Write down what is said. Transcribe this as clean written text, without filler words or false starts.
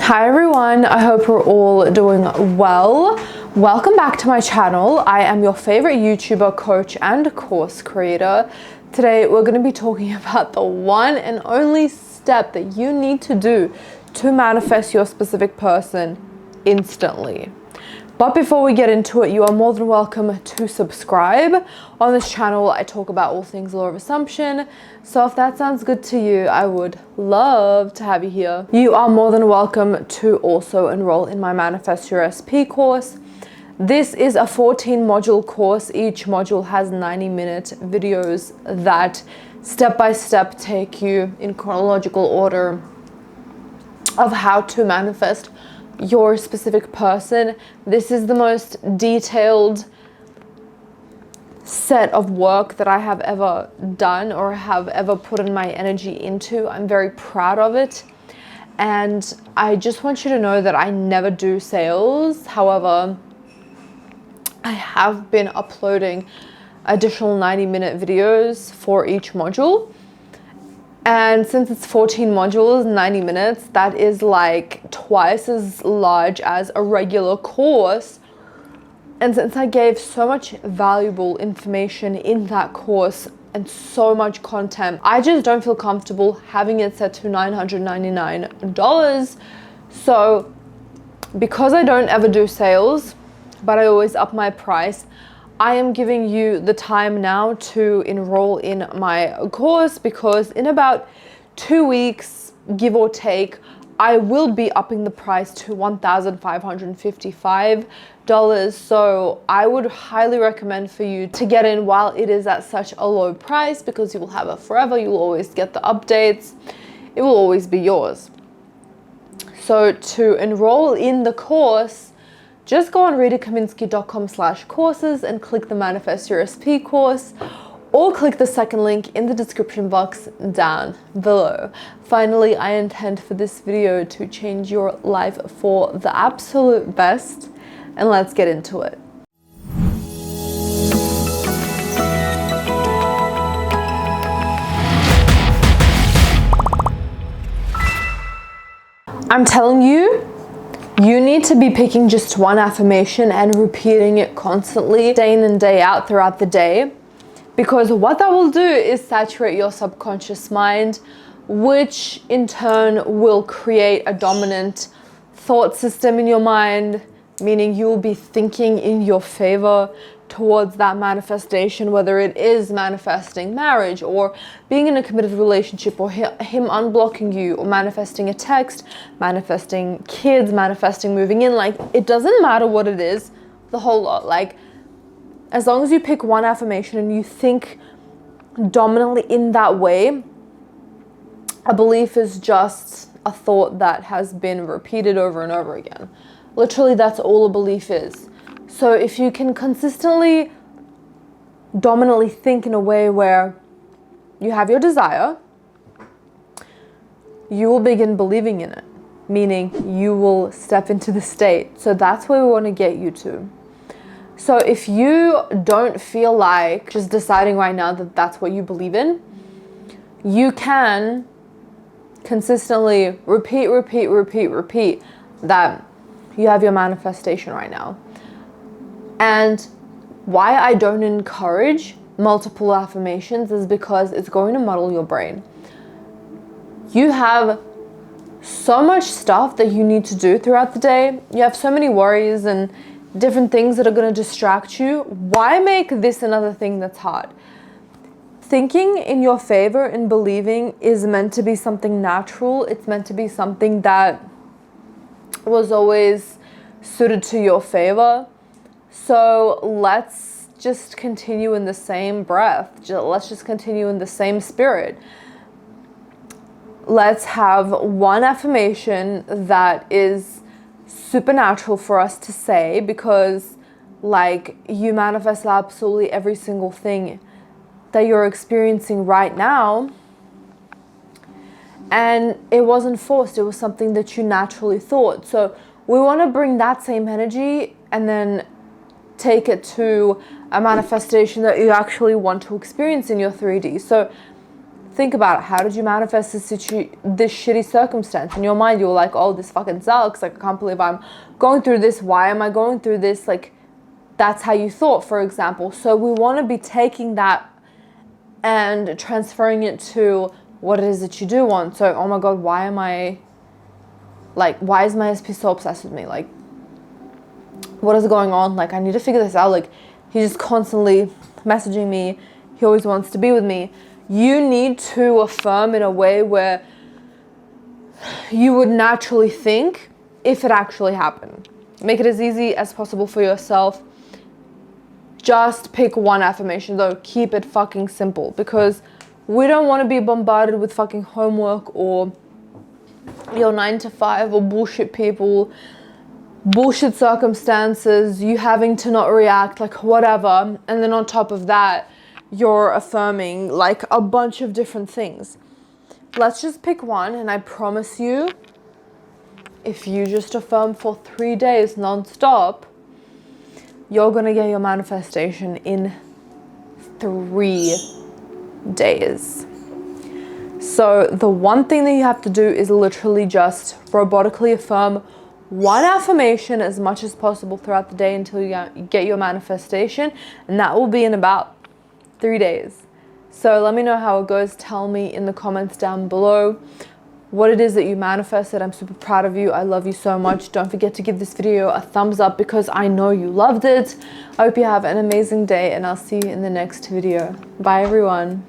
Hi everyone, I hope we're all doing well. Welcome back to my channel. I am your favorite YouTuber, coach, and course creator. Today we're going to be talking about the one and only step that you need to do to manifest your specific person instantly. But before we get into it, you are more than welcome to subscribe. On this channel, I talk about all things law of assumption. So if that sounds good to you, I would love to have you here. You are more than welcome to also enroll in my Manifest Your SP course. This is a 14-module course. Each module has 90-minute videos that step-by-step take you in chronological order of how to manifest your specific person. This is the most detailed set of work that I have ever done or have ever put in my energy into. I'm very proud of it. And I just want you to know that I never do sales. However, I have been uploading additional 90-minute videos for each module. And since it's 14 modules, 90 minutes, that is like twice as large as a regular course. And since I gave so much valuable information in that course and so much content, I just don't feel comfortable having it set to $999. So because I don't ever do sales, but I always up my price, I am giving you the time now to enroll in my course, because in about 2 weeks, give or take, I will be upping the price to $1,555. So I would highly recommend for you to get in while it is at such a low price, because you will have it forever. You will always get the updates. It will always be yours. So to enroll in the course, just go on ritakaminski.com/courses and click the Manifest Your SP course, or click the second link in the description box down below. Finally, I intend for this video to change your life for the absolute best, and let's get into it. I'm telling you, you need to be picking just one affirmation and repeating it constantly, day in and day out throughout the day, because what that will do is saturate your subconscious mind, which in turn will create a dominant thought system in your mind, meaning you will be thinking in your favor towards that manifestation, whether it is manifesting marriage or being in a committed relationship, or him unblocking you, or manifesting a text, manifesting kids, manifesting moving in. Like, it doesn't matter what it is, the whole lot. Like, as long as you pick one affirmation and you think dominantly in that way, a belief is just a thought that has been repeated over and over again. Literally, that's all a belief is. So if you can consistently, dominantly think in a way where you have your desire, you will begin believing in it, meaning you will step into the state. So that's where we want to get you to. So if you don't feel like just deciding right now that that's what you believe in, you can consistently repeat that you have your manifestation right now. And why I don't encourage multiple affirmations is because it's going to muddle your brain. You have so much stuff that you need to do throughout the day. You have so many worries and different things that are going to distract you. Why make this another thing that's hard? Thinking in your favor and believing is meant to be something natural. It's meant to be something that was always suited to your favor. So let's just continue in the same breath. Let's just continue in the same spirit. Let's have one affirmation that is supernatural for us to say, because like, you manifest absolutely every single thing that you're experiencing right now. And it wasn't forced. It was something that you naturally thought. So we want to bring that same energy and then take it to a manifestation that you actually want to experience in your 3D. So Think about it. How did you manifest this shitty circumstance? In your mind, you're like, oh, this fucking sucks. Like, I can't believe I'm going through this. Why am I going through this? Like, that's how you thought, for example. So we want to be taking that and transferring it to what it is that you do want. So, oh my God, why is my SP so obsessed with me? Like, what is going on? Like, I need to figure this out. Like, he's just constantly messaging me. He always wants to be with me. You need to affirm in a way where you would naturally think if it actually happened. Make it as easy as possible for yourself. Just pick one affirmation though. Keep it fucking simple, because we don't want to be bombarded with fucking homework or your 9 to 5 or bullshit people, bullshit circumstances, you having to not react, like whatever. And then on top of that, you're affirming like a bunch of different things. Let's just pick one, and I promise you, if you just affirm for 3 days non-stop, you're gonna get your manifestation in 3 days. So the one thing that you have to do is literally just robotically affirm one affirmation as much as possible throughout the day until you get your manifestation, and that will be in about 3 days. So let me know how it goes. Tell me in the comments down below what it is that you manifested. I'm super proud of you. I love you so much. Don't forget to give this video a thumbs up because I know you loved it. I hope you have an amazing day, and I'll see you in the next video. Bye everyone.